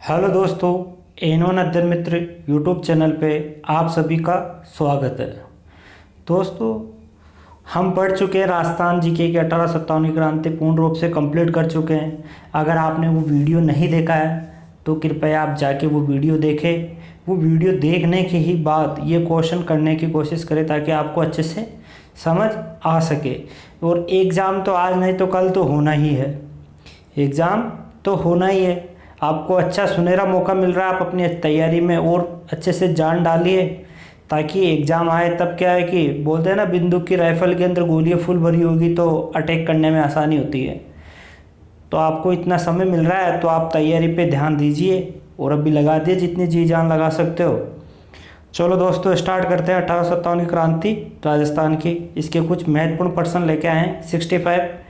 Hello दोस्तों, anyone अध्ययन मित्र YouTube channel पे आप सभी का स्वागत है। दोस्तों, हम पढ़ चुके हैं राजस्थान जीके की 1857 की क्रांति पूर्ण रूप से कंप्लीट कर चुके हैं। अगर आपने वो वीडियो नहीं देखा है तो कृपया आप जाके वो वीडियो देखें। वो वीडियो देखने के ही बाद ये क्वेश्चन करने की कोशिश करें ताकि आपको अच्छे से समझ आ सके। और एग्ज़ाम तो आज नहीं तो कल तो होना ही है, एग्ज़ाम तो होना ही है। आपको अच्छा सुनहरा मौका मिल रहा है, आप अपनी तैयारी में और अच्छे से जान डालिए ताकि एग्ज़ाम आए तब क्या है कि बोलते हैं ना, बंदूक की राइफल के अंदर गोलियां फुल भरी होगी तो अटैक करने में आसानी होती है। तो आपको इतना समय मिल रहा है तो आप तैयारी पे ध्यान दीजिए और अभी लगा दिए जितनी जी जान लगा सकते हो। चलो दोस्तों, स्टार्ट करते हैं। 1857 की क्रांति राजस्थान की, इसके कुछ महत्वपूर्ण प्रश्न लेके आए हैं 65।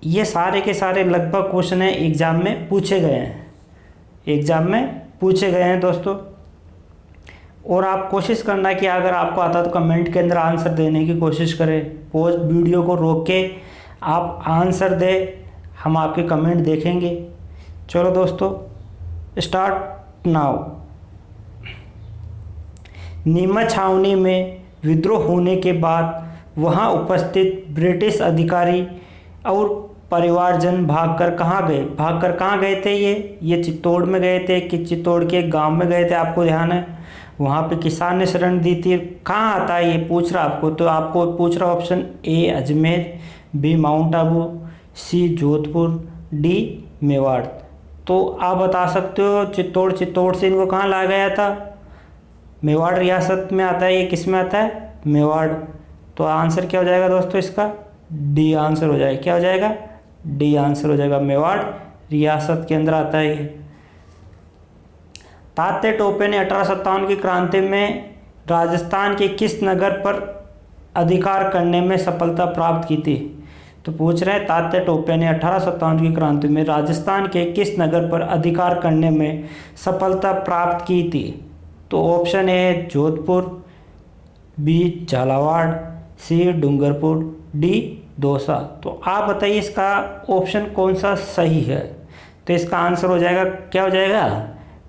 ये सारे के सारे लगभग क्वेश्चन हैं एग्ज़ाम में पूछे गए हैं, एग्ज़ाम में पूछे गए हैं दोस्तों। और आप कोशिश करना कि अगर आपको आता तो कमेंट के अंदर आंसर देने की कोशिश करें। पोज वीडियो को रोक के आप आंसर दें, हम आपके कमेंट देखेंगे। चलो दोस्तों, स्टार्ट नाउ। नीमच छावनी में विद्रोह होने के बाद वहां उपस्थित ब्रिटिश अधिकारी और परिवारजन भागकर कहाँ गए थे? ये चित्तौड़ में गए थे कि चित्तौड़ के एक गांव में गए थे, आपको ध्यान है। वहाँ पे किसान ने शरण दी थी। कहाँ आता है ये पूछ रहा आपको, तो आपको पूछ रहा option A Ajmer, B Mount Abu, C Jodhpur, D Mewar. तो आप बता सकते हो चित्तौड़ से इनको कहाँ लाया गया था? मेवाड़ रियासत में आता है। ये किस में आता है? मेवाड़। तो आंसर क्या हो जाएगा दोस्तों इसका? डी आंसर हो जाएगा। क्या हो जाएगा? डी आंसर हो जाएगा। मेवाड़ रियासत के अंदर आता है ये। तात्या टोपे ने 1857 की क्रांति में राजस्थान के किस नगर पर अधिकार करने में सफलता प्राप्त की थी? तो पूछ रहे हैं तात्या टोपे ने 1857 की क्रांति में राजस्थान के किस नगर पर अधिकार करने में सफलता प्राप्त की थी? तो option A Jodhpur, B Jhalawar, C Dungarpur, D Dausa. तो आप बताइए इसका ऑप्शन कौन सा सही है? तो इसका आंसर हो जाएगा, क्या हो जाएगा?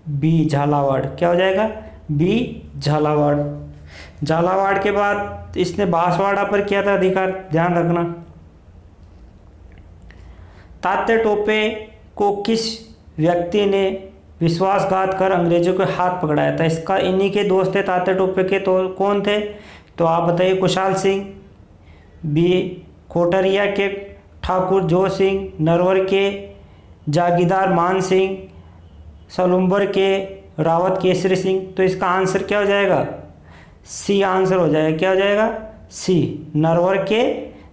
बी झालावाड़। क्या हो जाएगा? बी झालावाड़। झालावाड़ के बाद इसने बांसवाड़ा पर किया था अधिकार, ध्यान रखना। तात्या टोपे को किस व्यक्ति ने विश्वासघात कर अंग्रेजों के हाथ पकड़ाया था? इसका इन्हीं के दोस्त थे तात्या टोपे के, तो कौन थे? तो आप बताइए। कुशाल सिंह, बी कोटरिया के ठाकुर जो सिंह, नरवर के जागीरदार मान सिंह, सलुम्बर के रावत केसरी सिंह। तो इसका आंसर क्या हो जाएगा? सी आंसर हो जाएगा। क्या हो जाएगा? सी, नरवर के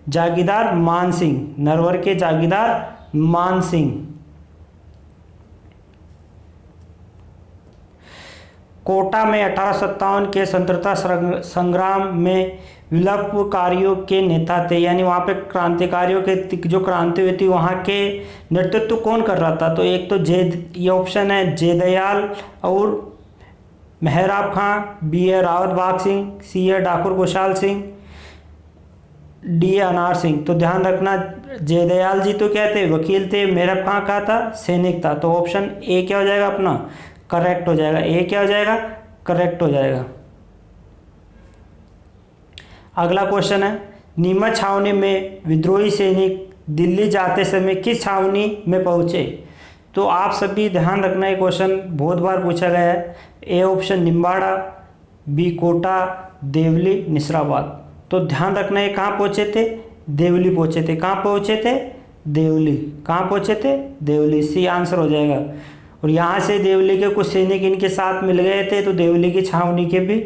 जागीरदार मान सिंह। नरवर के जागीरदार मान सिंह। कोटा में 1857 के स्वतंत्रता संग्राम में विप्लवकारियों के नेता थे, यानी वहाँ पे क्रांतिकारियों के जो क्रांति हुई थी वहाँ के नेतृत्व कौन कर रहा था? तो एक तो ये ऑप्शन है जयदयाल और मेहराब खां, बी है रावत भाग सिंह, सी है ठाकुर कुशाल सिंह, डी है अनार सिंह। तो ध्यान रखना, जयदयाल जी तो क्या थे? वकील थे। मेहराब खां का था? सैनिक था। तो ऑप्शन ए क्या हो जाएगा अपना? करेक्ट हो जाएगा। ए क्या हो जाएगा? करेक्ट हो जाएगा। अगला क्वेश्चन है, नीमच छावनी में विद्रोही सैनिक दिल्ली जाते समय किस छावनी में पहुंचे? तो आप सभी ध्यान रखना, ये क्वेश्चन बहुत बार पूछा गया है। A option Nimbahera, b Kota, Deoli, Nasirabad. तो ध्यान रखना, ये कहाँ पहुंचे थे? देवली पहुंचे थे। कहाँ पहुंचे थे? देवली। कहाँ पहुंचे थे? देवली। सी आंसर हो जाएगा। और यहाँ से देवली के कुछ सैनिक इनके साथ मिल गए थे, तो देवली की छावनी के भी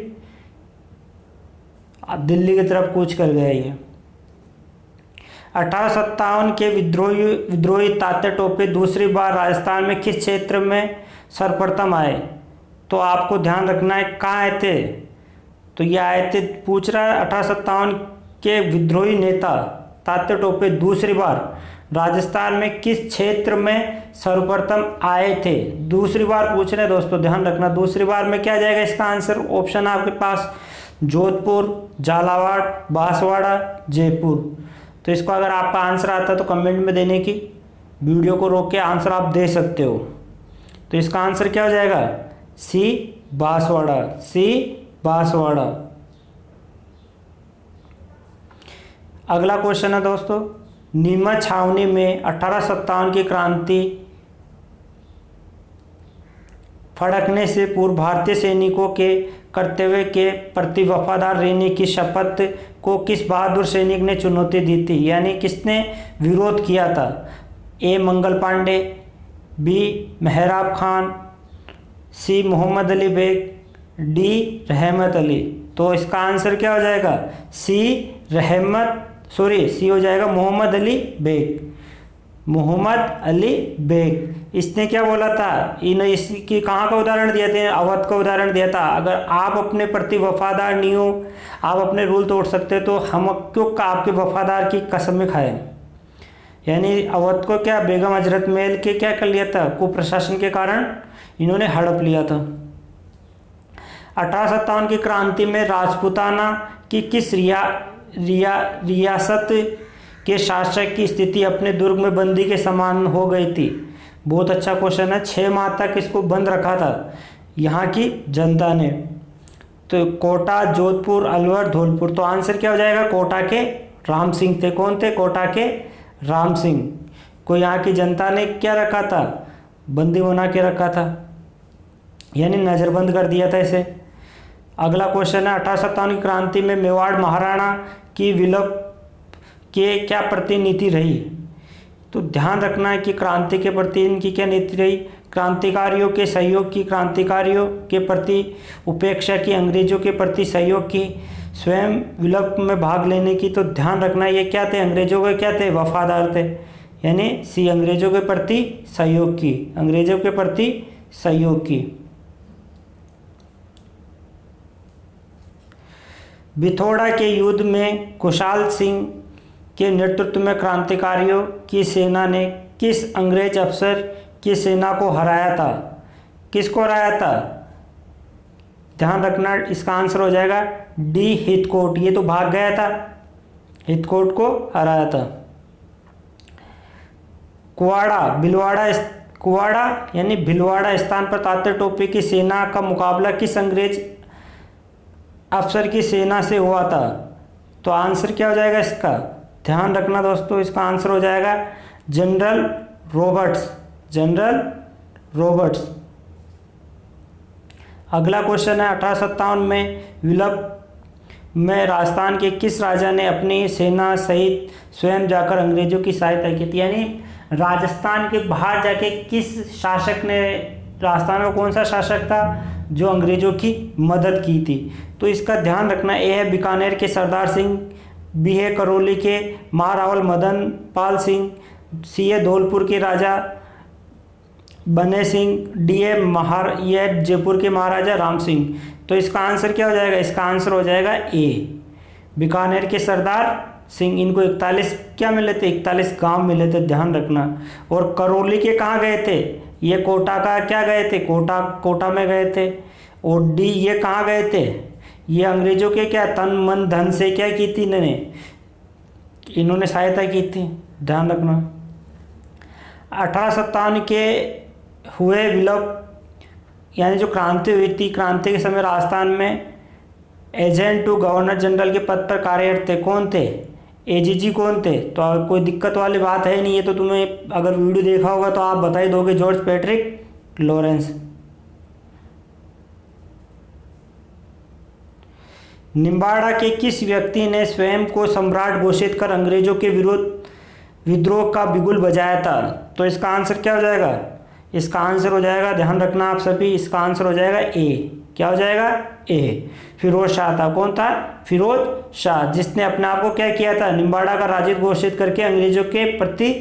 दिल्ली की तरफ कूच कर गए ये। 1857 के विद्रोही तात्या टोपे दूसरी बार राजस्थान में किस क्षेत्र में सर्वप्रथम आए? तो आपको ध्यान रखना है, कहाँ आए थे? तो ये आए थे, पूछ रहा है 1857 के विद्रोही नेता तात्या टोपे दूसरी बार राजस्थान में किस क्षेत्र में सर्वप्रथम आए थे? दूसरी बार पूछ रहे हैं दोस्तों, ध्यान रखना। दूसरी बार में क्या जाएगा इसका आंसर? ऑप्शन आपके पास जोधपुर, झालावाड़, बांसवाड़ा, जयपुर। तो इसको अगर आपका आंसर आता है तो कमेंट में देने की, वीडियो को रोक के आंसर आप दे सकते हो। तो इसका आंसर क्या हो जाएगा? सी बांसवाड़ा, सी बांसवाड़ा। अगला क्वेश्चन है दोस्तों, नीमच छावनी में 1857 की क्रांति फड़कने से पूर्व भारतीय सैनिकों के कर्तव्य के प्रति वफादार रहने की शपथ को किस बहादुर सैनिक ने चुनौती दी थी, यानी किसने विरोध किया था? ए मंगल पांडे, बी मेहराब खान, सी मोहम्मद अली बेग, डी रहमत अली। तो इसका आंसर क्या हो जाएगा? सी हो जाएगा मोहम्मद अली बेग, मोहम्मद अली बेग। इसने क्या बोला था? इसकी कहाँ का उदाहरण दिया था? अवध का उदाहरण दिया था। अगर आप अपने प्रति वफादार नहीं हो, आप अपने रूल तोड़ सकते तो हम क्यों आपके वफादार की कसमें खाएं। यानी अवध को क्या बेगम हजरत महल के क्या कर लिया था? कुप्रशासन के कारण इन्होंने हड़प लिया था। 1857 की क्रांति में राजपूताना की किस रियासत के शासक की स्थिति अपने दुर्ग में बंदी के समान हो गई थी? बहुत अच्छा क्वेश्चन है। 6 माह तक इसको बंद रखा था यहाँ की जनता ने। तो कोटा, जोधपुर, अलवर, धौलपुर। तो आंसर क्या हो जाएगा? कोटा के राम सिंह थे। कौन थे? कोटा के राम सिंह को यहाँ की जनता ने क्या रखा था? बंदी बना के रखा था, यानी नज़रबंद कर दिया था इसे। अगला क्वेश्चन है, 1857 की क्रांति में मेवाड़ महाराणा की विलुप्त के क्या प्रति नीति रही? तो ध्यान रखना है कि क्रांति के प्रति इनकी क्या नीति रही? क्रांतिकारियों के सहयोग की, क्रांतिकारियों के प्रति उपेक्षा की, अंग्रेजों के प्रति सहयोग की, स्वयं विप्लव में भाग लेने की। तो ध्यान रखना ये क्या थे? अंग्रेजों के क्या थे? वफादार थे, यानी सी अंग्रेजों के प्रति सहयोग की, अंग्रेजों के प्रति सहयोग की। बिथोड़ा के युद्ध में खुशाल सिंह के नेतृत्व में क्रांतिकारियों की सेना ने किस अंग्रेज अफसर की सेना को हराया था? किसको हराया था? ध्यान रखना, इसका आंसर हो जाएगा डी हिथकोट। ये तो भाग गया था, हिथकोट को हराया था। कुवाड़ा यानी भिलवाड़ा स्थान पर तात्या टोपे की सेना का मुकाबला किस अंग्रेज अफसर की सेना से हुआ था? तो आंसर क्या हो जाएगा इसका? ध्यान रखना दोस्तों, इसका आंसर हो जाएगा जनरल रॉबर्ट्स, जनरल रॉबर्ट्स। अगला क्वेश्चन है, 1857 में विप्लव में राजस्थान के किस राजा ने अपनी सेना सहित स्वयं जाकर अंग्रेजों की सहायता की थी? यानी राजस्थान के बाहर जाके किस शासक ने, राजस्थान में कौन सा शासक था जो अंग्रेजों की मदद की थी? तो इसका ध्यान रखना, ए है बीकानेर के सरदार सिंह, बी है करौली के महारावल मदन पाल सिंह, सी है धौलपुर के राजा बने सिंह, डी है ये जयपुर के महाराजा राम सिंह। तो इसका आंसर क्या हो जाएगा? इसका आंसर हो जाएगा ए, बीकानेर के सरदार सिंह। इनको 41 क्या मिले थे? 41 गांव मिले थे, ध्यान रखना। और करौली के कहाँ गए थे? ये कोटा का क्या गए थे? कोटा में गए थे। और डी ये कहाँ गए थे? ये अंग्रेजों के क्या तन मन धन से क्या की थी इन्होंने सहायता की थी, ध्यान रखना। 1857 के हुए विप्लव यानी जो क्रांति हुई थी, क्रांति के समय राजस्थान में एजेंट टू गवर्नर जनरल के पद पर कार्यरत थे। कौन थे? एजीजी कौन थे? तो कोई दिक्कत वाली बात है नहीं, ये तो तुम्हें अगर वीडियो देखा होगा तो आप बता ही दोगे, जॉर्ज पैट्रिक लॉरेंस। निम्बाड़ा के किस व्यक्ति ने स्वयं को सम्राट घोषित कर अंग्रेजों के विरुद्ध विद्रोह का बिगुल बजाया था? तो इसका आंसर क्या हो जाएगा? इसका आंसर हो जाएगा, ध्यान रखना आप सभी, इसका आंसर हो जाएगा ए। क्या हो जाएगा? ए। फिरोज शाह था। कौन था? फिरोज शाह, जिसने अपने आप को क्या किया था? निम्बाड़ा का राजित घोषित करके अंग्रेजों के प्रति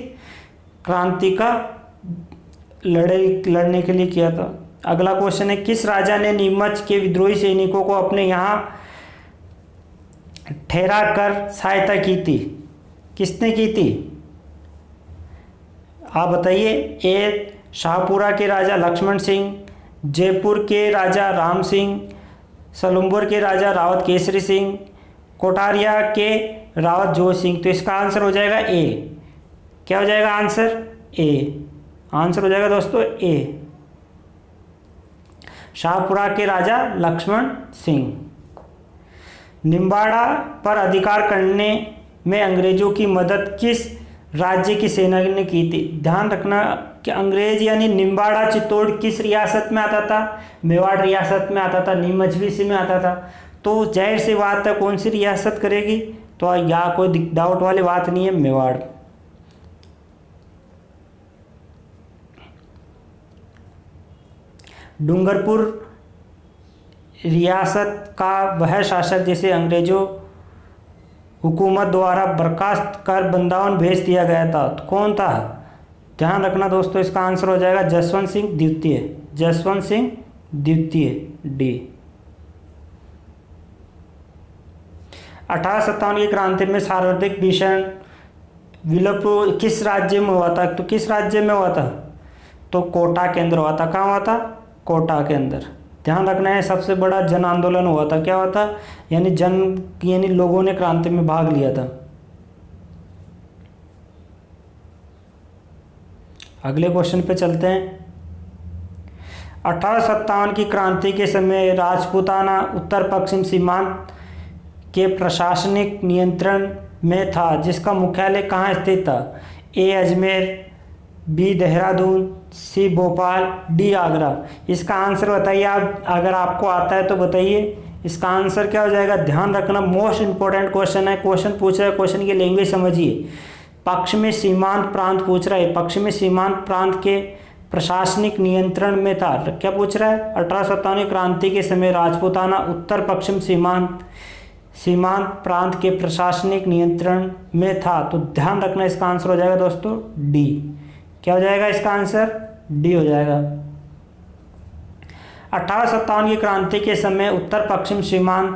क्रांति का लड़ने के लिए किया था। अगला क्वेश्चन है, किस राजा ने नीमच के विद्रोही सैनिकों को अपने यहाँ ठहरा कर सहायता की थी? किसने की थी? आप बताइए। ए शाहपुरा के राजा लक्ष्मण सिंह, जयपुर के राजा राम सिंह, सलुम्बर के राजा रावत केसरी सिंह, कोठारिया के रावत जोध सिंह। तो इसका आंसर हो जाएगा ए। क्या हो जाएगा आंसर? ए। आंसर हो जाएगा दोस्तों ए। शाहपुरा के राजा लक्ष्मण सिंह। निम्बाड़ा पर अधिकार करने में अंग्रेजों की मदद किस राज्य की सेना ने की थी? ध्यान रखना कि अंग्रेज यानी निम्बाड़ा चित्तौड़ किस रियासत में आता था? मेवाड़ रियासत में आता था, नीमच में आता था। तो जाहिर सी बात है कौन सी रियासत करेगी? तो यहाँ कोई डाउट वाली बात नहीं है, मेवाड़। डूंगरपुर रियासत का वह शासक जिसे अंग्रेजों हुकूमत द्वारा बर्खास्त कर वृंदावन भेज दिया गया था, तो कौन था? ध्यान रखना दोस्तों, इसका आंसर हो जाएगा जसवंत सिंह द्वितीय। जसवंत सिंह द्वितीय, डी। 1857 की क्रांति में सर्वाधिक भीषण विलोप किस राज्य में हुआ था? तो किस राज्य में हुआ था? तो कोटा के अंदर हुआ था। कहाँ हुआ था? कोटा के अंदर। ध्यान रखना है सबसे बड़ा जन आंदोलन हुआ था। क्या हुआ था? यानी लोगों ने क्रांति में भाग लिया था। अगले क्वेश्चन पे चलते हैं। 1857 की क्रांति के समय राजपूताना उत्तर पश्चिम सीमांत के प्रशासनिक नियंत्रण में था, जिसका मुख्यालय कहाँ स्थित था? ए अजमेर, बी देहरादून, सी भोपाल, डी आगरा। इसका आंसर बताइए आप, अगर आपको आता है तो बताइए। इसका आंसर क्या हो जाएगा? ध्यान रखना, मोस्ट इंपॉर्टेंट क्वेश्चन है। क्वेश्चन पूछ रहा है, क्वेश्चन की लैंग्वेज समझिए। पश्चिमी सीमांत प्रांत पूछ रहा है। पश्चिमी सीमांत प्रांत के प्रशासनिक नियंत्रण में था। क्या पूछ रहा है? 1857 क्रांति के समय राजपूताना उत्तर पश्चिम सीमांत प्रांत के प्रशासनिक नियंत्रण में था। तो ध्यान रखना, इसका आंसर हो जाएगा दोस्तों डी। क्या हो जाएगा इसका आंसर? डी हो जाएगा। 1857 की क्रांति के समय उत्तर पश्चिम सीमांत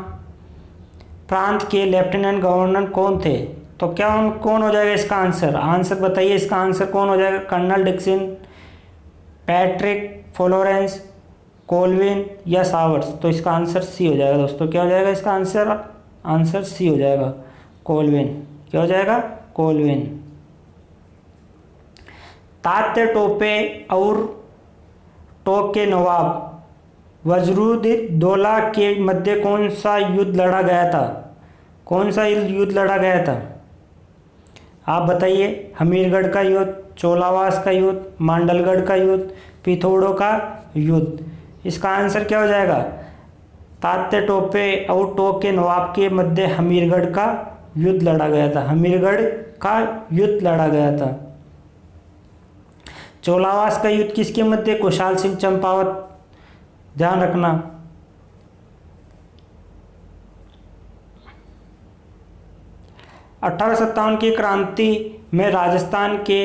प्रांत के लेफ्टिनेंट गवर्नर कौन थे? तो कौन हो जाएगा इसका आंसर? आंसर बताइए, इसका आंसर कौन हो जाएगा? Colonel Dixon, Patrick Florence, Colvin या सावर्स? तो इसका आंसर सी हो जाएगा दोस्तों। क्या हो जाएगा इसका आंसर? आंसर सी हो जाएगा, कोलविन। क्या हो जाएगा? कोलविन। तात्या टोपे और टोक के नवाब वजरुद्दौला के मध्य कौन सा युद्ध लड़ा गया था? कौन सा युद्ध लड़ा गया था? आप बताइए। हमीरगढ़ का युद्ध, चोलावास का युद्ध, मांडलगढ़ का युद्ध, पिथौड़ों का युद्ध। इसका आंसर क्या हो जाएगा? तात्या टोपे और टोक के नवाब के मध्य हमीरगढ़ का युद्ध लड़ा गया था। हमीरगढ़ का युद्ध लड़ा गया था। चोलावास का युद्ध किसके मध्य? खुशहाल सिंह चंपावत। ध्यान रखना। अठारह की क्रांति में राजस्थान के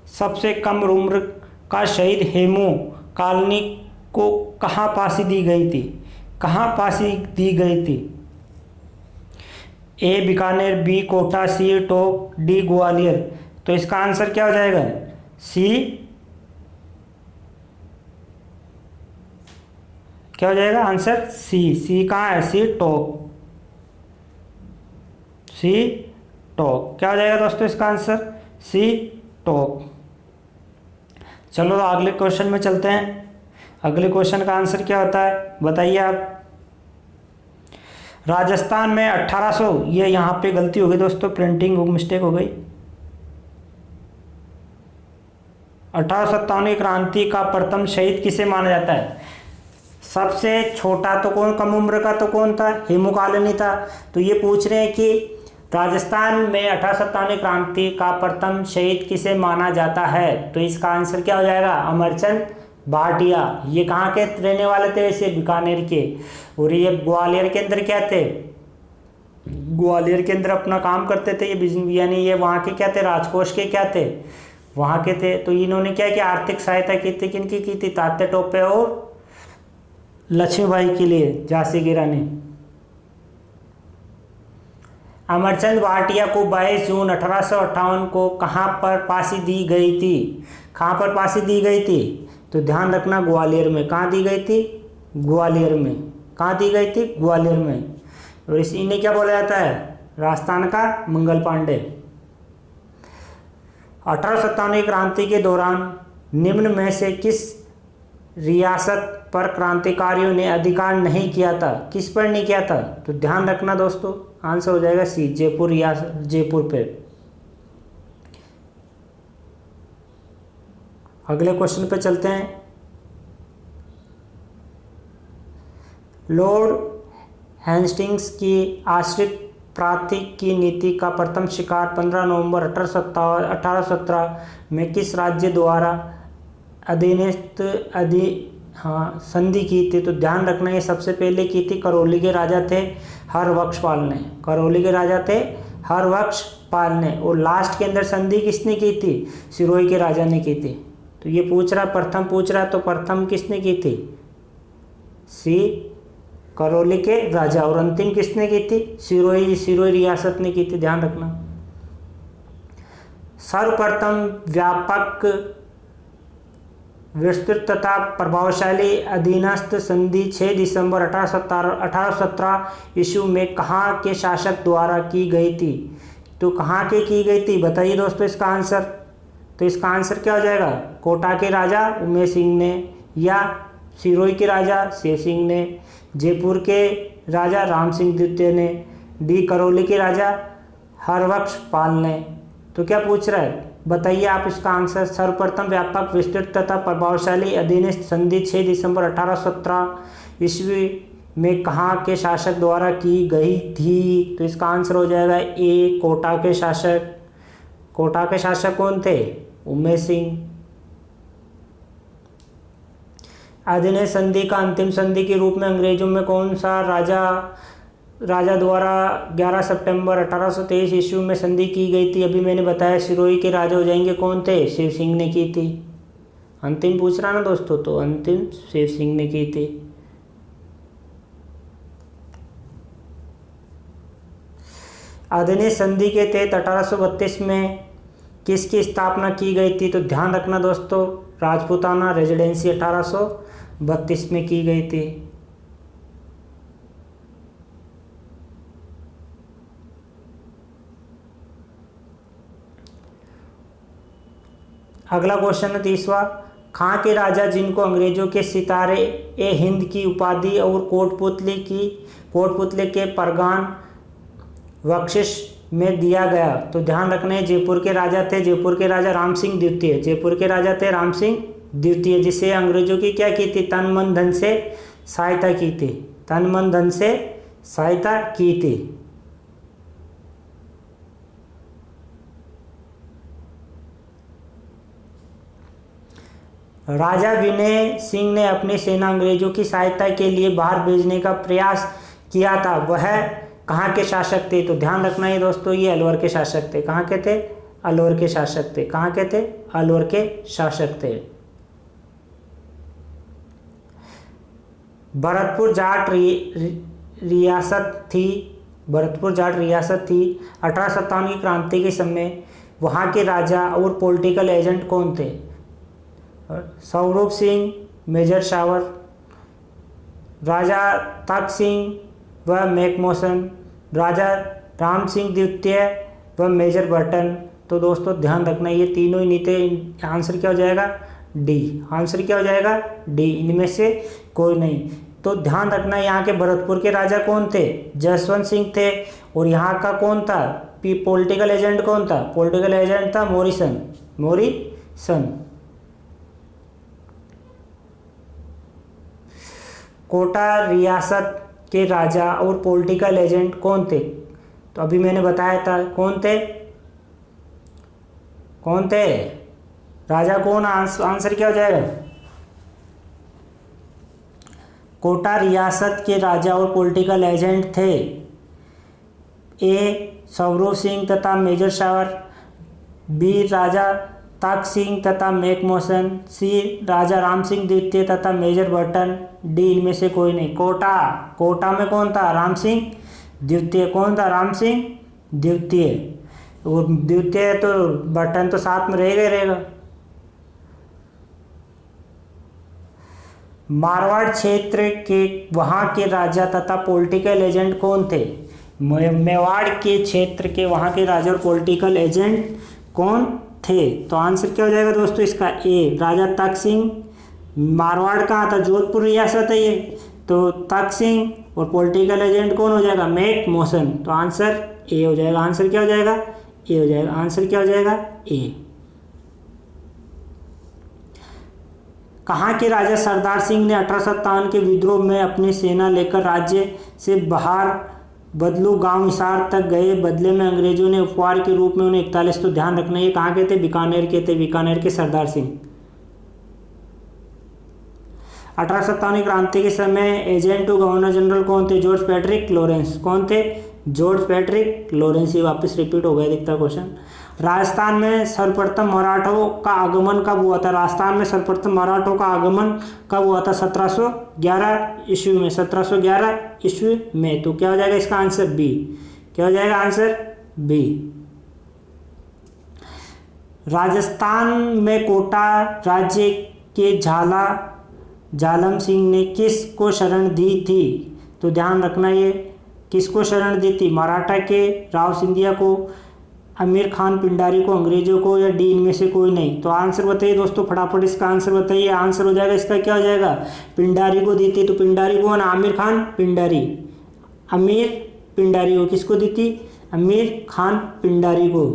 सबसे कम उम्र का शहीद हेमू कालनी को कहाँ फांसी दी गई थी? कहाँ फांसी दी गई थी? ए बीकानेर, बी कोटा, सी टोक, डी ग्वालियर। तो इसका आंसर क्या हो जाएगा? सी। क्या हो जाएगा आंसर? सी। सी कहाँ है? सी टोक। सी टोक। क्या हो जाएगा दोस्तों इसका आंसर? सी टोक। चलो अगले क्वेश्चन में चलते हैं। अगले क्वेश्चन का आंसर क्या होता है बताइए आप। राजस्थान में 1800, ये यहाँ पे गलती हो गई दोस्तों, प्रिंटिंग मिस्टेक हो गई। 1857 की क्रांति का प्रथम शहीद किसे माना जाता है? सबसे छोटा तो कौन, कम उम्र का तो कौन था? हेमू कालनी था। तो ये पूछ रहे हैं कि राजस्थान में 1857 क्रांति का प्रथम शहीद किसे माना जाता है? तो इसका आंसर क्या हो जाएगा? अमरचंद भाटिया। ये कहाँ के रहने वाले थे? वैसे बीकानेर के। और ये ग्वालियर के अंदर क्या थे? ग्वालियर के अंदर अपना काम करते थे ये बिजनेस, यानी ये वहाँ के क्या थे? राजकोष के क्या थे? वहाँ के थे। तो इन्होंने क्या किया? आर्थिक सहायता की थी। किनकी की थी? तात्या टोपे और लक्ष्मीबाई के लिए, झांसी की रानी। अमरचंद भाटिया को 22 जून 1858 को कहाँ पर फांसी दी गई थी? कहाँ पर फांसी दी गई थी? तो ध्यान रखना, ग्वालियर में। कहाँ दी गई थी? ग्वालियर में। कहाँ दी गई थी? ग्वालियर में। और इन्हें क्या बोला जाता है? राजस्थान का मंगल पांडे। 1857 क्रांति के दौरान निम्न में से किस रियासत पर क्रांतिकारियों ने अधिकार नहीं किया था? किस पर नहीं किया था? तो ध्यान रखना दोस्तों, आंसर हो जाएगा सी, जयपुर रियासत, जयपुर पे। अगले क्वेश्चन पे चलते हैं। लॉर्ड हेस्टिंग्स की आश्रित प्रांतिक की नीति का प्रथम शिकार 15 नवंबर 1817 में किस राज्य द्वारा संधि की थी? तो ध्यान रखना, ये सबसे पहले की थी करौली के राजा थे हरबख्शपाल ने। करौली के राजा थे हरबख्शपाल ने। और लास्ट के अंदर संधि किसने की थी? सिरोही के राजा ने की थी। तो ये पूछ रहा, प्रथम पूछ रहा, तो प्रथम किसने की थी? सी, करौली के राजा। और अंतिम किसने की थी? सिरोही रियासत ने की थी, ध्यान रखना। सर्वप्रथम व्यापक, विस्तृत तथा प्रभावशाली अधीनस्थ संधि 6 दिसंबर 1817 ईस्वी में कहाँ के शासक द्वारा की गई थी? तो कहाँ के की गई थी? बताइए दोस्तों इसका आंसर। तो इसका आंसर क्या हो जाएगा? कोटा के राजा उमेश सिंह ने, या सिरोही के राजा शेर सिंह ने, जयपुर के राजा राम सिंह द्वितीय ने, डी, करौली के राजा हरबख्शपाल ने। तो क्या पूछ रहा है? बताइए आप इसका आंसर। सर्वप्रथम व्यापक, विस्तृत तथा प्रभावशाली अधीनस्थ संधि 6 दिसंबर 1817 ईस्वी में कहाँ के शासक द्वारा की गई थी? तो इसका आंसर हो जाएगा ए, कोटा के शासक। कोटा के शासक कौन थे? उमेश सिंह। अधीनस्थ संधि का अंतिम संधि के रूप में अंग्रेजों में कौन सा राजा द्वारा 11 सितंबर 1823 ईस्वी में संधि की गई थी? अभी मैंने बताया सिरोही के राजा हो जाएंगे, कौन थे? शेर सिंह ने की थी। अंतिम पूछ रहा ना दोस्तों, तो अंतिम शेर सिंह ने की थी। अधीनस्थ संधि के तहत 1832 में किसकी स्थापना की गई थी? तो ध्यान रखना दोस्तों, राजपूताना रेजिडेंसी 1832 में की गई थी। अगला क्वेश्चन है 30वां। खां के राजा जिनको अंग्रेजों के सितारे ए हिंद की उपाधि और कोटपुतली के परगान बख्शिश में दिया गया? तो ध्यान रखना है, जयपुर के राजा थे, जयपुर के राजा राम सिंह द्वितीय। जयपुर के राजा थे राम सिंह द्वितीय, जिसे अंग्रेजों की क्या की थी? तन मन धन से सहायता की थी। तन मन धन से सहायता की थी। राजा विनय सिंह ने अपनी सेना अंग्रेजों की सहायता के लिए बाहर भेजने का प्रयास किया था, वह कहाँ के शासक थे? तो ध्यान रखना है दोस्तों, ये अलवर के शासक थे। कहाँ के थे? अलवर के शासक थे। कहाँ के थे? अलवर के शासक थे। भरतपुर जाट रियासत थी। भरतपुर जाट रियासत थी। 1857 की क्रांति के समय वहाँ के राजा और पॉलिटिकल एजेंट कौन थे? स्वरूप सिंह, मेजर शावर, राजा तख्त सिंह व मैकमोसन, राजा राम सिंह द्वितीय व मेजर बर्टन। तो दोस्तों ध्यान रखना, ये तीनों ही नीति। आंसर क्या हो जाएगा? डी। आंसर क्या हो जाएगा? डी। इनमें से कोई नहीं। तो ध्यान रखना, यहाँ के भरतपुर के राजा कौन थे? जसवंत सिंह थे। और यहाँ का कौन था? पॉलिटिकल एजेंट कौन था? पॉलिटिकल एजेंट था मोरिसन। कोटा रियासत के राजा और पॉलिटिकल एजेंट कौन थे? तो अभी मैंने बताया था, कौन थे? राजा कौन? आंसर क्या हो जाएगा? कोटा रियासत के राजा और पॉलिटिकल एजेंट थे ए, स्वरूप सिंह तथा मेजर शावर, बी, राजा तख्त सिंह तथा मैकमोसन, सी, राजा राम सिंह द्वितीय तथा मेजर बर्टन, डी, इनमें से कोई नहीं। कोटा में कौन था? राम सिंह द्वितीय। कौन था? राम सिंह द्वितीय। और द्वितीय तो बर्टन तो साथ में रहेगा। मारवाड़ क्षेत्र के वहाँ के राजा तथा पॉलिटिकल एजेंट कौन थे? मेवाड़ के क्षेत्र के वहाँ के राजा और पॉलिटिकल एजेंट कौन थे? तो आंसर क्या हो जाएगा दोस्तों इसका? ए, राजा तख्त सिंह मारवाड़ कहाँ था, जोधपुर रियासत है ये। तो तख्त सिंह और पॉलिटिकल एजेंट कौन हो जाएगा, मैक मॉसन। तो आंसर ए हो जाएगा। आंसर क्या हो जाएगा, ए हो जाएगा। आंसर क्या हो जाएगा, ए। कहाँ के राजा सरदार सिंह ने 1857 के विद्रोह में अपनी सेना लेकर राज्य से बाहर बदलू गांव हिसार तक गए, बदले में अंग्रेजों ने उपहार के रूप में उन्हें 41, तो ध्यान रखना ये कहाँ के थे, बीकानेर के थे, बीकानेर के सरदार सिंह। 1857 क्रांति के समय एजेंट टू गवर्नर जनरल कौन थे, जॉर्ज पैट्रिक लॉरेंस। कौन थे, जॉर्ज पैट्रिक लॉरेंस। ये वापस रिपीट हो गया दिखता क्वेश्चन। राजस्थान में सर्वप्रथम मराठों का आगमन कब हुआ था, राजस्थान में सर्वप्रथम मराठों का आगमन कब हुआ था, 1711 ईस्वी में, 1711 ईस्वी में। तो क्या हो जाएगा इसका आंसर, बी। क्या हो जाएगा आंसर, बी। राजस्थान में कोटा राज्य के झालम सिंह ने किस को शरण दी थी, तो ध्यान रखना ये किसको शरण दी थी, मराठा के राव सिंधिया को, आमिर खान पिंडारी को, अंग्रेजों को, या डी इनमें से कोई नहीं। तो आंसर बताइए दोस्तों, फटाफट इसका आंसर बताइए। आंसर हो जाएगा इसका क्या हो जाएगा, पिंडारी को दी थी। तो पिंडारी को ना, आमिर खान पिंडारी, आमिर पिंडारी को किसको दी थी, आमिर खान पिंडारी को।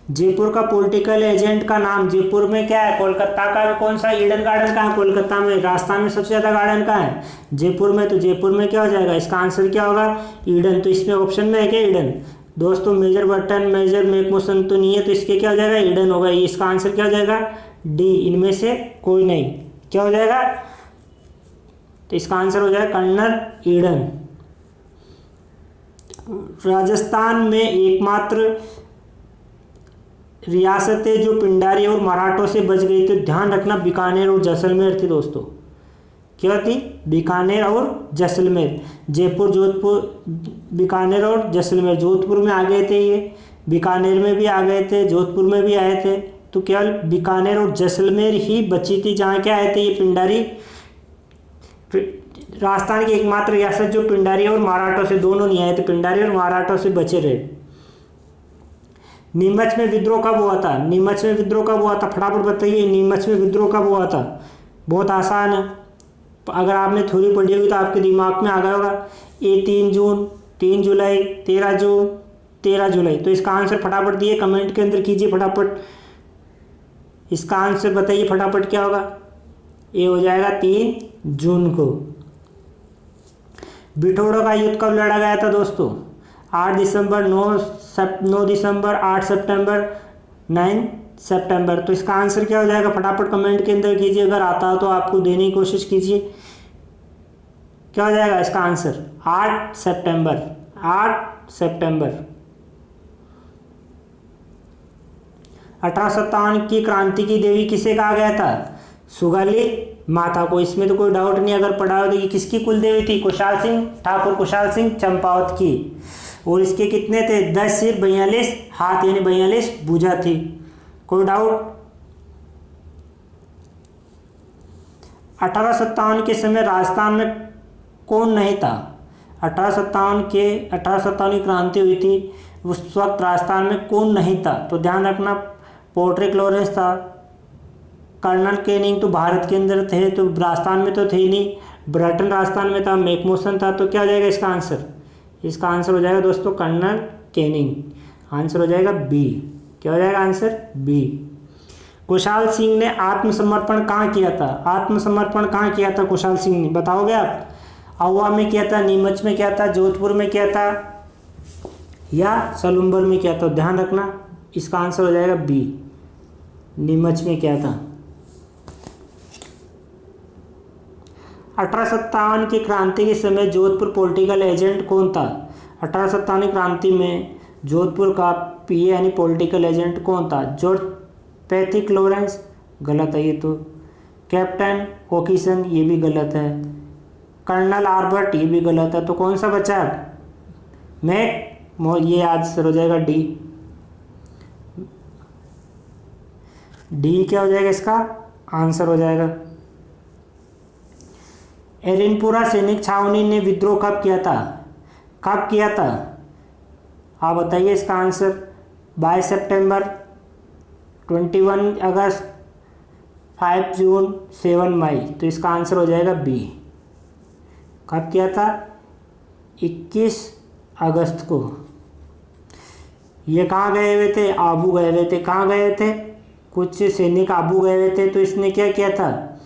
जयपुर का पॉलिटिकल एजेंट का नाम, जयपुर में क्या है, कोलकाता का कौन सा, ईडन गार्डन कहाँ है, कोलकाता में। राजस्थान में सबसे ज्यादा गार्डन कहाँ है, जयपुर में। तो जयपुर में क्या हो जाएगा, इसका आंसर क्या होगा, ईडन। तो इसमें ऑप्शन में है क्या, ईडन। दोस्तों मेजर बर्टन, मेजर मैकमोसन तो नहीं है, तो इसके क्या हो जाएगा, ईडन होगा। ये इसका आंसर क्या हो जाएगा, डी, इनमें से कोई नहीं। क्या हो जाएगा, तो इसका आंसर हो जाएगा कर्नल ईडन। राजस्थान में एकमात्र रियासत है जो पिंडारी और मराठों से बच गई, तो ध्यान रखना बीकानेर और जैसलमेर थी दोस्तों। क्या थी, बीकानेर और जैसलमेर। जयपुर, जोधपुर, बीकानेर और जैसलमेर। जोधपुर में आ गए थे ये, बीकानेर में भी आ गए थे, जोधपुर में भी आए थे। तो केवल बीकानेर और जैसलमेर ही बची थी जहाँ क्या आए थे ये पिंडारी। राजस्थान की एकमात्र रियासत जो पिंडारी और मराठों से, दोनों नहीं आए थे, पिंडारी और मराठों से बचे रहे। नीमच में विद्रोह कब हुआ था, नीमच में विद्रोह कब हुआ था, फटाफट बताइए, नीमच में विद्रोह कब हुआ था। बहुत आसान है, अगर आपने थ्योरी पढ़ी होगी तो आपके दिमाग में आ गया होगा। ये 3 जून, 3 जुलाई, 13 जून, 13 जुलाई। तो इसका आंसर फटाफट दिए, कमेंट के अंदर कीजिए फटाफट, इसका आंसर बताइए फटाफट क्या होगा। ये हो जाएगा 3 जून को। बिठौड़ा का युद्ध कब लड़ा गया था दोस्तों, 8 दिसंबर, 9 दिसंबर, 8 सितंबर, 9 सितंबर। तो इसका आंसर क्या हो जाएगा, फटाफट कमेंट के अंदर कीजिए, अगर आता हो तो आपको देने की कोशिश कीजिए। क्या हो जाएगा इसका आंसर, 8 सितंबर, 8 सितंबर। 1857 की क्रांति की देवी किसे कहा गया था, सुगाली माता को। इसमें तो कोई डाउट नहीं, अगर पढ़ा हो तो ये किसकी कुल देवी थी, कुशाल सिंह ठाकुर, कुशाल सिंह चंपावत की। और इसके कितने थे, 10 सिर 42 हाथ, यानी 42 भुजा थी। कोई डाउट। 1857 के समय राजस्थान में कौन नहीं था, 1857 की क्रांति हुई थी, उस वक्त राजस्थान में कौन नहीं था। तो ध्यान रखना, पैट्रिक लॉरेंस था, कर्नल कैनिंग तो भारत के अंदर थे, तो राजस्थान में तो थे ही नहीं, ब्रिटेन राजस्थान में था, मैकमोसन था। तो क्या हो जाएगा इसका आंसर, इसका आंसर हो जाएगा दोस्तों कर्नल कैनिंग। आंसर हो जाएगा बी। क्या हो जाएगा आंसर, बी। कुशाल सिंह ने आत्मसमर्पण कहाँ किया था, आत्मसमर्पण कहाँ किया था कुशाल सिंह ने, बताओगे आप। आहुआ में किया था, नीमच में किया था, जोधपुर में किया था, या सलुम्बर में किया था। ध्यान रखना, इसका आंसर हो जाएगा बी, नीमच में किया था। 1857 की क्रांति के समय जोधपुर पॉलिटिकल एजेंट कौन था, 1857 क्रांति में जोधपुर का पीए यानी पॉलिटिकल एजेंट कौन था, जॉर्ज पैट्रिक लॉरेंस, गलत है ये तो। कैप्टन ओकिसन, ये भी गलत है। कर्नल आर्बर्ट, ये भी गलत है। तो कौन सा बचा, ये आंसर हो जाएगा डी। डी क्या हो जाएगा इसका आंसर हो जाएगा। एरिनपुरा सैनिक छावनी ने विद्रोह कब किया था, कब किया था, आप बताइए इसका आंसर। 22 सितंबर, 21 अगस्त, 5 जून 7 मई, तो इसका आंसर हो जाएगा बी। कब किया था? 21 अगस्त को। ये कहाँ गए हुए थे? आबू गए हुए थे। कहाँ गए थे? कुछ सैनिक आबू गए हुए थे, तो इसने क्या किया था?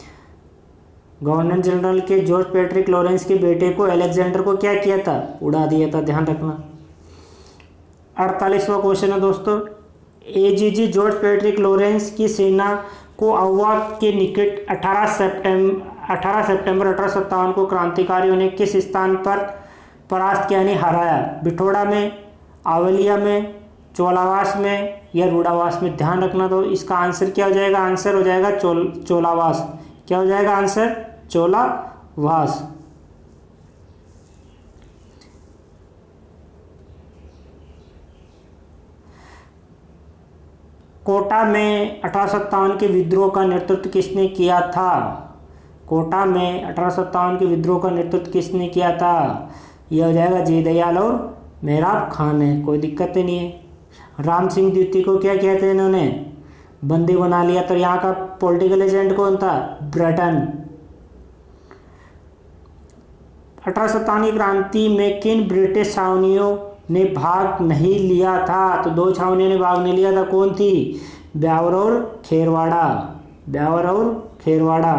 गवर्नर जनरल के जॉर्ज पैट्रिक लॉरेंस के बेटे को, अलेक्जेंडर को क्या किया था? उड़ा दिया था। ध्यान रखना। 48वां क्वेश्चन है दोस्तों, एजीजी जॉर्ज पैट्रिक लॉरेंस की सेना को अहुआ के निकट 18 सितंबर 1857 को क्रांतिकारियों ने किस स्थान पर परास्त किया, यानी हराया? बिठोड़ा में, आवलिया में, चोलावास में या रूड़ावास में? ध्यान रखना। तो इसका आंसर क्या हो जाएगा? आंसर हो जाएगा चोलावास। क्या हो जाएगा आंसर? चोलावास। कोटा में 1857 के विद्रोह का नेतृत्व किसने किया था? कोटा में 1857 के विद्रोह का नेतृत्व किसने किया था? यह हो जाएगा जयदयाल और मेहराब खान है। कोई दिक्कत ही नहीं है। राम सिंह द्वितीय को क्या कहते हैं? इन्होंने बंदी बना लिया। तो यहाँ का पॉलिटिकल एजेंट कौन था? ब्रिटेन। 1857 की क्रांति में किन ब्रिटिश छावनियों ने भाग नहीं लिया था? तो 2 छावनियों ने भाग नहीं लिया था। कौन थी? ब्यावर और खेरवाड़ा। ब्यावर और खेरवाड़ा।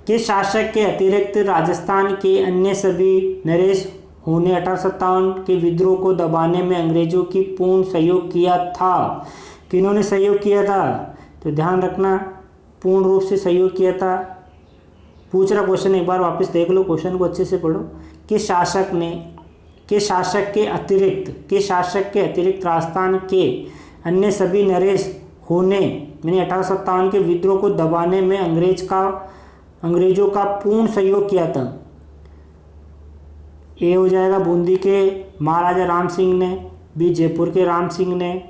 किस शासक के अतिरिक्त राजस्थान के अन्य सभी नरेश ने 1857 के विद्रोह को दबाने में अंग्रेजों की पूर्ण सहयोग किया था? किन्होंने सहयोग किया था? तो ध्यान रखना, पूर्ण रूप से सहयोग किया था। पूछ रहा क्वेश्चन, एक बार वापस देख लो, क्वेश्चन को अच्छे से पढ़ो। किस शासक के अतिरिक्त राजस्थान के अन्य सभी नरेश ने यानी 1857 के विद्रोह को दबाने में अंग्रेजों का पूर्ण सहयोग किया था? ए हो जाएगा बूंदी के महाराजा राम सिंह ने, बी जयपुर के राम सिंह ने,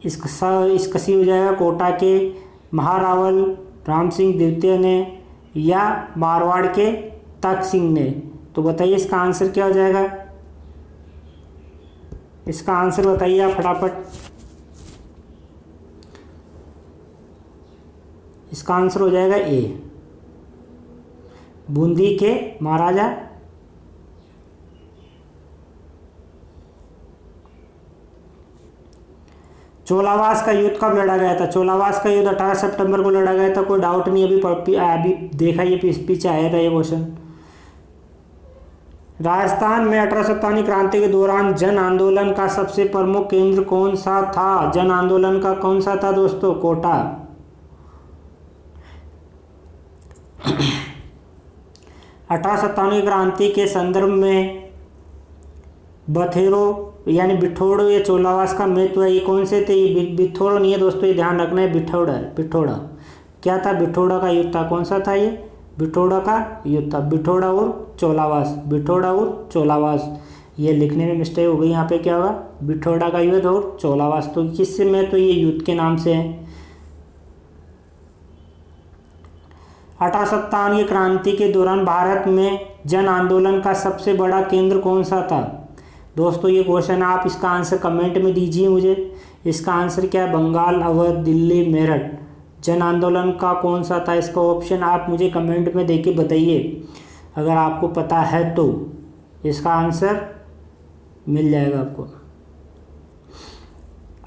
इसका सी हो जाएगा कोटा के महारावल राम सिंह द्वितीय ने, या मारवाड़ के तख्त सिंह ने? तो बताइए इसका आंसर क्या हो जाएगा? इसका आंसर बताइए आप फटाफट। इसका आंसर हो जाएगा ए, बूंदी के महाराजा। चोलावास का युद्ध कब लड़ा गया था? चोलावास का युद्ध 18 सितंबर को लड़ा गया था। कोई डाउट नहीं। अभी देखा, ये पीछे आया था ये क्वेश्चन। राजस्थान में 1857 क्रांति के दौरान जन आंदोलन का सबसे प्रमुख केंद्र कौन सा था? जन आंदोलन का कौन सा था दोस्तों? कोटा। 1857 क्रांति के संदर्भ में बथेरो यानी बिठोड़ो या चोलावास का महत्व है। ये कौन से थे? ये बिठोड़ो नहीं है दोस्तों, ये ध्यान रखना है, बिठौड़ा है। बिठौड़ा क्या था? बिठौड़ा का युद्ध था। कौन सा था ये? बिठौड़ा का युद्ध था। बिठौड़ा और चोलावास, बिठौड़ा और चोलावास। ये लिखने में मिस्टेक हो गई, यहाँ पे क्या होगा? बिठौड़ा का युद्ध और चोलावास। तो किससे में? तो ये युद्ध के नाम से है। 1857 की क्रांति के दौरान भारत में जन आंदोलन का सबसे बड़ा केंद्र कौन सा था? दोस्तों ये क्वेश्चन आप इसका आंसर कमेंट में दीजिए मुझे। इसका आंसर क्या है? बंगाल, अवध, दिल्ली, मेरठ। जन आंदोलन का कौन सा था? इसका ऑप्शन आप मुझे कमेंट में देके बताइए, अगर आपको पता है तो इसका आंसर मिल जाएगा आपको।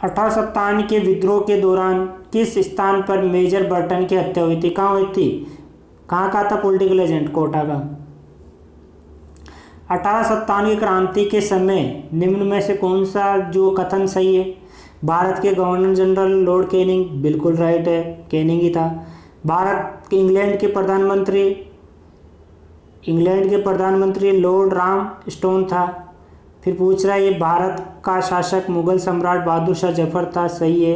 1857 के विद्रोह के दौरान किस स्थान पर मेजर बर्टन की हत्या हुई थी? कहाँ हुई थी? कहाँ का था पॉलिटिकल एजेंट? कोटा का। 1857 की क्रांति के समय निम्न में से कौन सा जो कथन सही है? भारत के गवर्नर जनरल लॉर्ड कैनिंग, बिल्कुल राइट है, कैनिंग ही था। इंग्लैंड के प्रधानमंत्री लॉर्ड राम स्टोन था। फिर पूछ रहा है ये भारत का शासक मुगल सम्राट बहादुर शाह जफर था, सही है।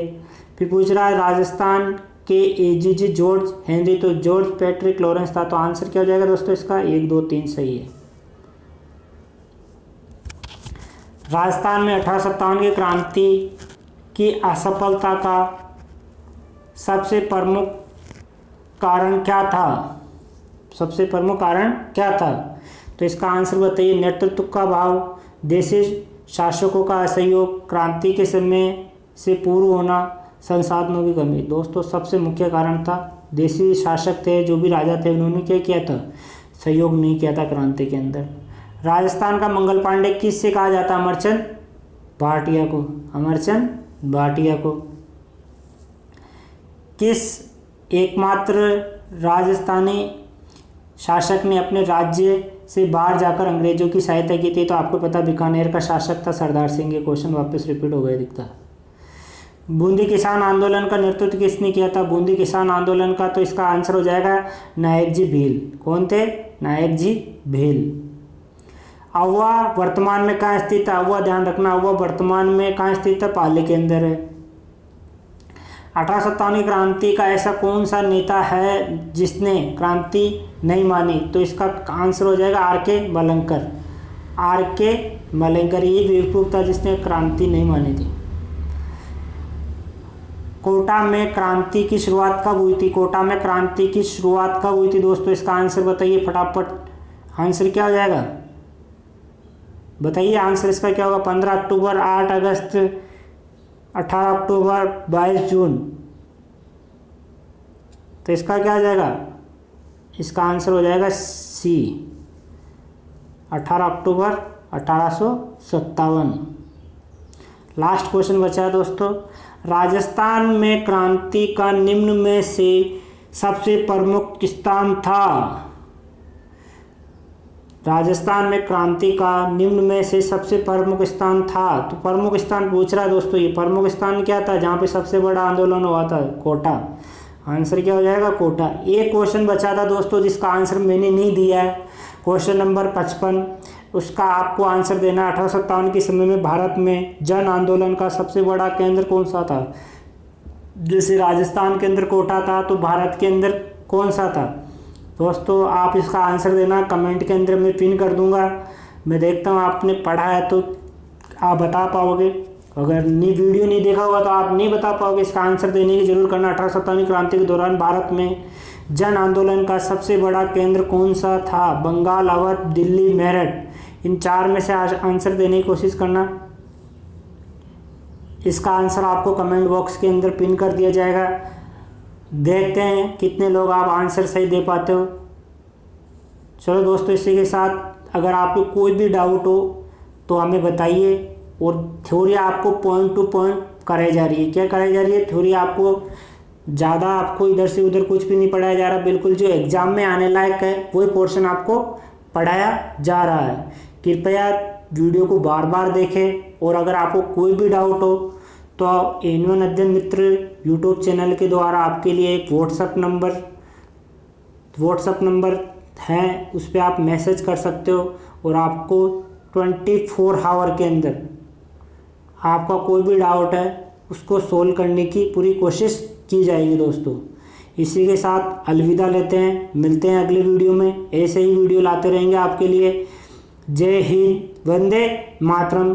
फिर पूछ रहा है राजस्थान के एजीजी जॉर्ज हेनरी, तो जॉर्ज पैट्रिक लॉरेंस था। तो आंसर क्या हो जाएगा दोस्तों इसका? 1, 2, 3 सही है। राजस्थान में 1857 की क्रांति की असफलता का सबसे प्रमुख कारण क्या था? सबसे प्रमुख कारण क्या था? तो इसका आंसर बताइए। नेतृत्व का अभाव, देशी शासकों का असहयोग, क्रांति के समय से पूर्व होना, संसाधनों की कमी। दोस्तों सबसे मुख्य कारण था देशी शासक थे, जो भी राजा थे, उन्होंने क्या किया था, सहयोग नहीं किया था क्रांति के अंदर। राजस्थान का मंगल पांडे किससे कहा जाता है, अमरचंद भाटिया को, अमरचंद भाटिया को। किस एकमात्र राजस्थानी शासक ने अपने राज्य से बाहर जाकर अंग्रेजों की सहायता की थी? तो आपको पता बीकानेर का शासक था सरदार सिंह। ये क्वेश्चन वापस रिपीट हो गया दिखता है। बूंदी किसान आंदोलन का नेतृत्व किसने किया था? बूंदी किसान आंदोलन का, तो इसका आंसर हो जाएगा नायक जी भील। कौन थे? नायक जी भील। अहुआ वर्तमान में कहाँ स्थित है? अहुआ ध्यान रखना, अहुआ वर्तमान में कहाँ स्थित है? पाली के अंदर है। 1857 की क्रांति का ऐसा कौन सा नेता है जिसने क्रांति नहीं मानी? तो इसका आंसर हो जाएगा आर के मलंकर। आर के मलंकर ये बेवकूफ था जिसने क्रांति नहीं मानी थी। कोटा में क्रांति की शुरुआत कब हुई थी? कोटा में क्रांति की शुरुआत कब हुई थी दोस्तों? इसका आंसर बताइए फटाफट। आंसर क्या हो जाएगा बताइए? आंसर इसका क्या होगा? 15 अक्टूबर, 8 अगस्त, 18 अक्टूबर, 22 जून। तो इसका क्या हो जाएगा? इसका आंसर हो जाएगा सी, 18 अक्टूबर 1857। लास्ट क्वेश्चन बचा है दोस्तों। राजस्थान में क्रांति का निम्न में से सबसे प्रमुख स्थान था? राजस्थान में क्रांति का निम्न में से सबसे प्रमुख स्थान था, तो प्रमुख स्थान पूछ रहा है दोस्तों। ये प्रमुख स्थान क्या था जहाँ पे सबसे बड़ा आंदोलन हुआ था? कोटा। आंसर क्या हो जाएगा? कोटा। एक क्वेश्चन बचा था दोस्तों जिसका आंसर मैंने नहीं दिया है, क्वेश्चन नंबर 55। उसका आपको आंसर देना है। 1857 के समय में भारत में जन आंदोलन का सबसे बड़ा केंद्र कौन सा था? जैसे राजस्थान के अंदर कोटा था, तो भारत के अंदर कौन सा था? दोस्तों आप इसका आंसर देना, कमेंट के अंदर मैं पिन कर दूंगा। मैं देखता हूँ आपने पढ़ा है तो आप बता पाओगे, अगर वीडियो नहीं देखा होगा तो आप नहीं बता पाओगे। इसका आंसर देने की जरूर करना। 1857 क्रांति के दौरान भारत में जन आंदोलन का सबसे बड़ा केंद्र कौन सा था? बंगाल, अवध, दिल्ली, मेरठ। इन चार में से आंसर देने की कोशिश करना। इसका आंसर आपको कमेंट बॉक्स के अंदर पिन कर दिया जाएगा। देखते हैं कितने लोग आप आंसर सही दे पाते हो। चलो दोस्तों, इसी के साथ अगर आपको कोई भी डाउट हो तो हमें बताइए। और थ्योरी आपको पॉइंट टू पॉइंट कराई जा रही है। क्या कराई जा रही है? थ्योरी आपको ज़्यादा, आपको इधर से उधर कुछ भी नहीं पढ़ाया जा रहा। बिल्कुल जो एग्ज़ाम में आने लायक है वही पोर्शन आपको पढ़ाया जा रहा है। कृपया वीडियो को बार बार देखें। और अगर आपको कोई भी डाउट हो तो N1 अध्ययन मित्र यूट्यूब चैनल के द्वारा आपके लिए एक व्हाट्सअप नंबर है, उस पर आप मैसेज कर सकते हो। और आपको 24 आवर के अंदर आपका कोई भी डाउट है उसको सोल्व करने की पूरी कोशिश की जाएगी दोस्तों। इसी के साथ अलविदा लेते हैं, मिलते हैं अगले वीडियो में। ऐसे ही वीडियो लाते रहेंगे आपके लिए। जय हिंद, वंदे मातरम।